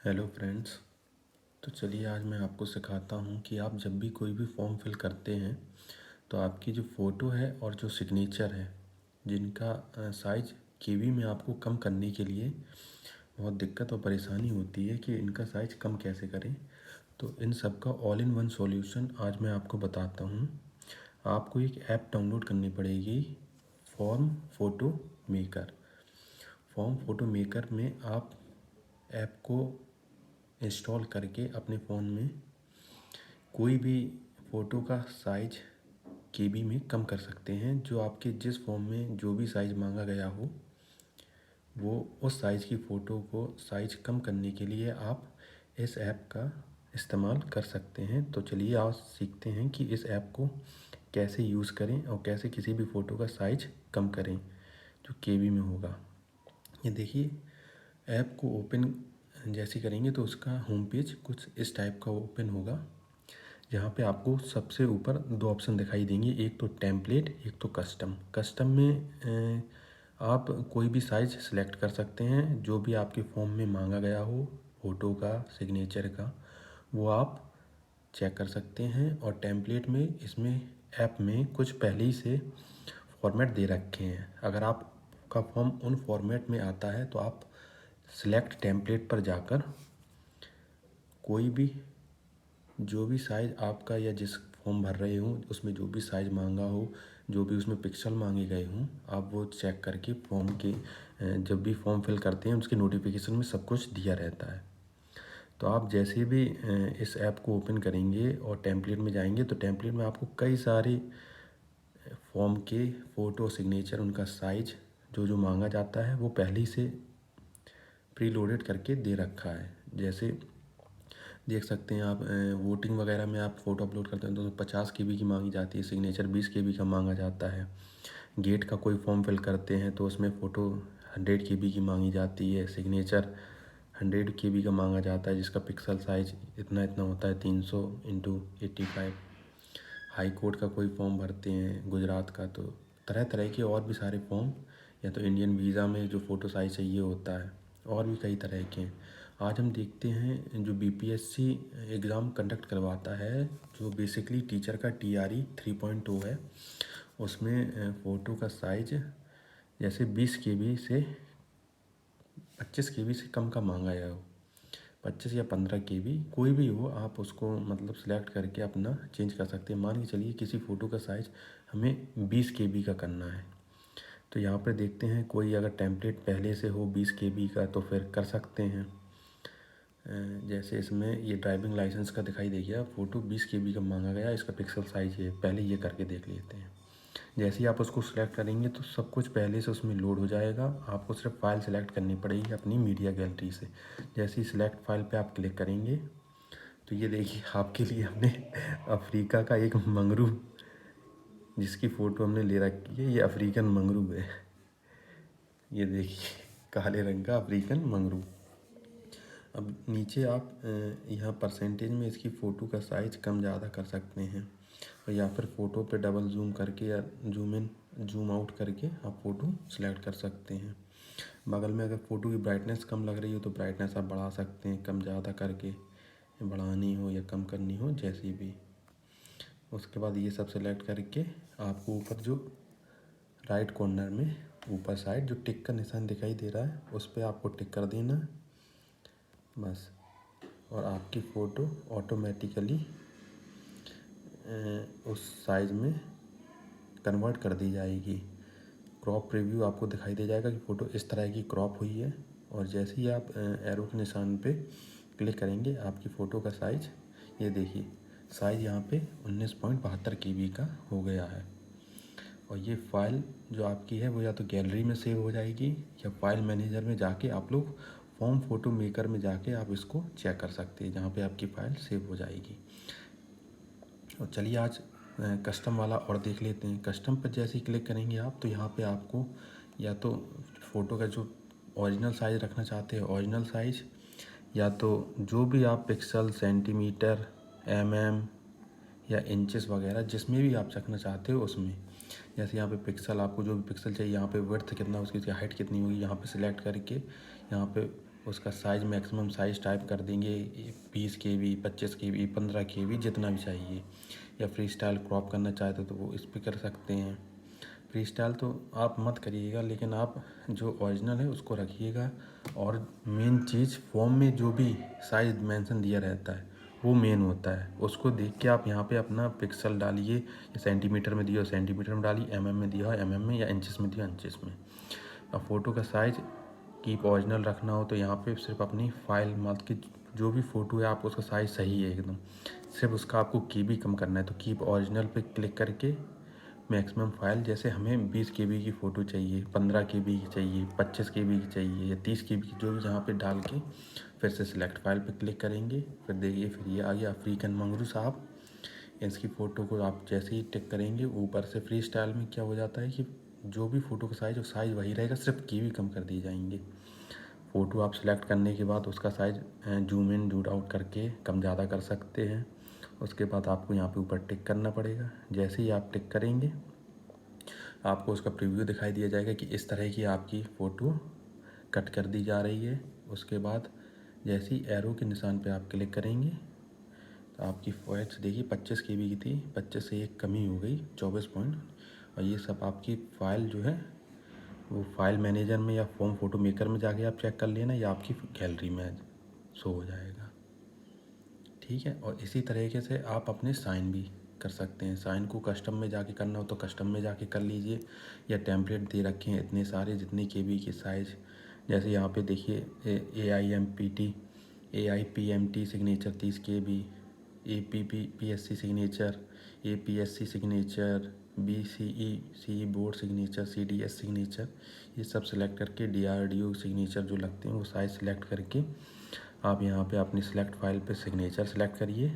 Hello friends. तो चलिए आज मैं आपको सिखाता हूँ कि आप जब भी कोई भी फॉर्म फिल करते हैं तो आपकी जो फ़ोटो है और जो सिग्नेचर है जिनका साइज़ केबी में आपको कम करने के लिए बहुत दिक्कत और परेशानी होती है कि इनका साइज़ कम कैसे करें। तो इन सब का ऑल इन वन सॉल्यूशन आज मैं आपको बताता हूँ। आपको एक ऐप डाउनलोड करनी पड़ेगी, form photo maker. Form photo maker में आप ऐप को इंस्टॉल करके अपने फ़ोन में कोई भी फ़ोटो का साइज केबी में कम कर सकते हैं। जो आपके जिस फॉर्म में जो भी साइज़ मांगा गया हो वो उस साइज़ की फ़ोटो को साइज कम करने के लिए आप इस ऐप का इस्तेमाल कर सकते हैं। तो चलिए आज सीखते हैं कि इस ऐप को कैसे यूज़ करें और कैसे किसी भी फ़ोटो का साइज कम करें जो केबी में होगा। ये देखिए, ऐप को ओपन जैसे करेंगे तो उसका होम पेज कुछ इस टाइप का ओपन होगा, जहाँ पे आपको सबसे ऊपर दो ऑप्शन दिखाई देंगे, एक तो टेम्पलेट, एक तो कस्टम। कस्टम में आप कोई भी साइज़ सेलेक्ट कर सकते हैं जो भी आपके फॉर्म में मांगा गया हो फ़ोटो का, सिग्नेचर का, वो आप चेक कर सकते हैं। और टेम्पलेट में इसमें ऐप में कुछ पहले ही से फॉर्मेट दे रखे हैं। अगर आपका फॉर्म उन फॉर्मेट में आता है तो आप सिलेक्ट टेम्पलेट पर जाकर कोई भी जो भी साइज़ आपका या जिस फॉर्म भर रहे हो उसमें जो भी साइज़ मांगा हो, जो भी उसमें पिक्सल मांगे गए हों, आप वो चेक करके फॉर्म के जब भी फॉर्म फिल करते हैं उसके नोटिफिकेशन में सब कुछ दिया रहता है। तो आप जैसे भी इस ऐप को ओपन करेंगे और टेम्पलेट में जाएंगे तो टेम्पलेट में आपको कई सारे फॉर्म के फ़ोटो, सिग्नेचर, उनका साइज़ जो जो मांगा जाता है वो पहले ही से प्री लोडेड करके दे रखा है। जैसे देख सकते हैं आप, वोटिंग वगैरह में आप फ़ोटो अपलोड करते हैं तो 50 केबी की मांगी जाती है, सिग्नेचर 20 केबी का मांगा जाता है। गेट का कोई फॉर्म फिल करते हैं तो उसमें फ़ोटो 100 केबी की मांगी जाती है, सिग्नेचर 100 केबी का मांगा जाता है जिसका पिक्सल साइज इतना इतना होता है, 300x85। हाई कोर्ट का कोई फॉर्म भरते हैं गुजरात का, तो तरह तरह के और भी सारे फॉर्म, या तो इंडियन वीज़ा में जो फ़ोटो साइज चाहिए होता है, और भी कई तरह के हैं। आज हम देखते हैं जो बीपीएससी एग्ज़ाम कंडक्ट करवाता है, जो बेसिकली टीचर का TRE 3.0 है, उसमें फ़ोटो का साइज जैसे 20 केबी से 25 केबी से कम का मांगा है हो, 25 या 15 केबी कोई भी हो, आप उसको मतलब सेलेक्ट करके अपना चेंज कर सकते हैं। मान के चलिए किसी फ़ोटो का साइज़ हमें 20 केबी का करना है, तो यहाँ पर देखते हैं कोई अगर टेम्पलेट पहले से हो 20 केबी का तो फिर कर सकते हैं। जैसे इसमें ये ड्राइविंग लाइसेंस का दिखाई दे गया, फ़ोटो 20 केबी का मांगा गया, इसका पिक्सल साइज है, पहले ये करके देख लेते हैं। जैसे ही आप उसको सिलेक्ट करेंगे तो सब कुछ पहले से उसमें लोड हो जाएगा। आपको सिर्फ फ़ाइल सेलेक्ट करनी पड़ेगी अपनी मीडिया गैलरी से। जैसे ही सिलेक्ट फ़ाइल पे आप क्लिक करेंगे तो ये देखिए आपके लिए हमने अफ्रीका का एक मंगरू, जिसकी फ़ोटो हमने ले रखी है, ये अफ्रीकन मंगरू है। ये देखिए काले रंग का अफ्रीकन मंगरू। अब नीचे आप यहाँ परसेंटेज में इसकी फ़ोटो का साइज़ कम ज़्यादा कर सकते हैं, और या फिर फ़ोटो पे डबल जूम करके या जूम इन जूम आउट करके आप फ़ोटो सेलेक्ट कर सकते हैं। बगल में अगर फ़ोटो की ब्राइटनेस कम लग रही हो तो ब्राइटनेस आप बढ़ा सकते हैं, कम ज़्यादा करके, बढ़ानी हो या कम करनी हो जैसी भी। उसके बाद ये सब सेलेक्ट करके आपको ऊपर जो राइट कॉर्नर में ऊपर साइड जो टिक का निशान दिखाई दे रहा है उस पर आपको टिक कर देना है बस, और आपकी फ़ोटो ऑटोमेटिकली उस साइज़ में कन्वर्ट कर दी जाएगी। क्रॉप प्रीव्यू आपको दिखाई दे जाएगा कि फ़ोटो इस तरह की क्रॉप हुई है, और जैसे ही आप एरो के निशान पे क्लिक करेंगे आपकी फ़ोटो का साइज़, ये देखिए साइज़ यहाँ पे 19.72 केबी का हो गया है। और ये फ़ाइल जो आपकी है वो या तो गैलरी में सेव हो जाएगी या फाइल मैनेजर में जाके आप लोग फॉर्म फ़ोटो मेकर में जाके आप इसको चेक कर सकते हैं, जहाँ पे आपकी फ़ाइल सेव हो जाएगी। और चलिए आज कस्टम वाला और देख लेते हैं। कस्टम पर जैसे ही क्लिक करेंगे आप तो यहाँ पे आपको या तो फ़ोटो का जो ओरिजिनल साइज़ रखना चाहते हैं ओरिजिनल साइज़, या तो जो भी आप पिक्सल, सेंटीमीटर, या इंचेस वगैरह जिसमें भी आप रखना चाहते हो उसमें। जैसे यहाँ पे पिक्सल, आपको जो भी पिक्सल चाहिए, यहाँ पे विड्थ कितना, उसकी हाइट कितनी होगी, यहाँ पे सिलेक्ट करके यहाँ पे उसका साइज़ मैक्सिमम साइज़ टाइप कर देंगे 20 KB, 25 KB, 15 KB, जितना भी चाहिए। या फ्री स्टाइल क्रॉप करना चाहते तो वो इस पर कर सकते हैं। फ्री स्टाइल तो आप मत करिएगा, लेकिन आप जो ओरिजिनल है उसको रखिएगा। और मेन चीज़ फॉर्म में जो भी साइज़ मेंशन दिया रहता है वो मेन होता है, उसको देख के आप यहाँ पे अपना पिक्सल डालिए। या सेंटीमीटर में दिया हो सेंटीमीटर में डालिए, mm में दिया हो mm में, या इंचेस में दिया इंचेस में। अब फ़ोटो का साइज़ कीप ओरिजिनल रखना हो तो यहाँ पे सिर्फ अपनी फाइल मतलब कि जो भी फ़ोटो है आपको उसका साइज़ सही है एकदम, सिर्फ उसका आपको KB कम करना है। तो कीप ओरिजिनल पे क्लिक करके मैक्सिमम फाइल, जैसे हमें 20 KB की फ़ोटो चाहिए, 15 KB की चाहिए, 25 KB की चाहिए या 30 KB की, जो भी जहाँ पे डाल के फिर से सिलेक्ट फाइल पे क्लिक करेंगे। फिर देखिए फिर ये आ गया अफ्रीकन मंगरू साहब। इसकी फ़ोटो को आप जैसे ही टिक करेंगे ऊपर से फ्री स्टाइल में क्या हो जाता है कि जो भी फ़ोटो का साइज़ वही रहेगा, सिर्फ KB कम कर दिए जाएंगे। फ़ोटो आप सेलेक्ट करने के बाद उसका size zoom in zoom out करके कम ज़्यादा कर सकते हैं। उसके बाद आपको यहाँ पे ऊपर टिक करना पड़ेगा। जैसे ही आप टिक करेंगे आपको उसका प्रीव्यू दिखाई दिया जाएगा कि इस तरह की आपकी फ़ोटो कट कर दी जा रही है। उसके बाद जैसे ही एरो के निशान पे आप क्लिक करेंगे तो आपकी फाइल्स देखिए 25 KB की थी, 25 से एक कमी हो गई 24 पॉइंट। और ये सब आपकी फ़ाइल जो है वो फाइल मैनेजर में या फॉर्म फ़ोटो मेकर में जाके आप चेक कर लेना, या आपकी गैलरी में शो हो जाएगा। ठीक है। और इसी तरीके से आप अपने साइन भी कर सकते हैं। साइन को कस्टम में जाके करना हो तो कस्टम में जाके कर लीजिए, या टेम्पलेट दे रखे हैं इतने सारे जितने KB के साइज़। जैसे यहाँ पे देखिए AIPMT signature 30 KB, APPSC signature, APSC signature, BCE board signature, CDS signature, ये सब सिलेक्ट करके DRDO सिग्नेचर जो लगते हैं वो साइज सिलेक्ट करके आप यहाँ पे अपनी सिलेक्ट फाइल पे सिग्नेचर सेलेक्ट करिए।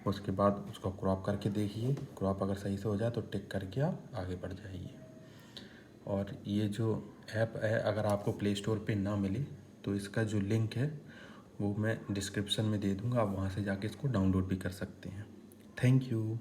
उसके बाद उसको क्रॉप करके देखिए, क्रॉप अगर सही से हो जाए तो टिक करके आप आगे बढ़ जाइए। और ये जो ऐप है अगर आपको प्ले स्टोर पे ना मिले तो इसका जो लिंक है वो मैं डिस्क्रिप्शन में दे दूँगा, आप वहाँ से जाके इसको डाउनलोड भी कर सकते हैं। Thank you.